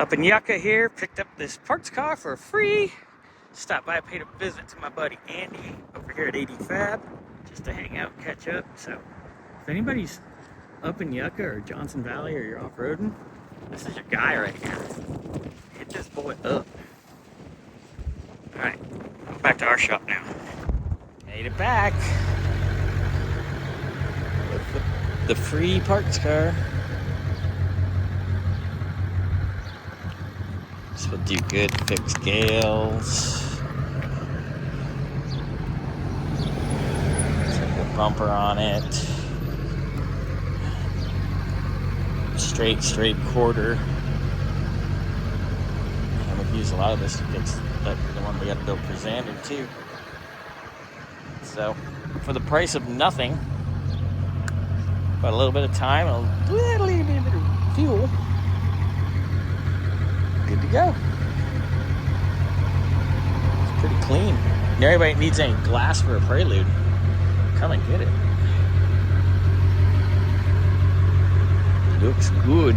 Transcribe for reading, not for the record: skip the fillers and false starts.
Up in Yucca here, picked up this parts car for free. Stopped by, paid a visit to my buddy Andy over here at AD Fab, just to hang out and catch up. So if anybody's up in Yucca or Johnson Valley or you're off-roading, this is your guy right here. Hit this boy up. Alright, back to our shop now. Made it back with the free parts car. This will do good, fix Gayle's. Check the bumper on it. Straight quarter. And we've used a lot of this to fix the one we got to build for Xander too. So, for the price of nothing, but a little bit of time and a little bit of fuel, good to go. It's pretty clean. And everybody needs any glass for a Prelude, come and get it. Looks good.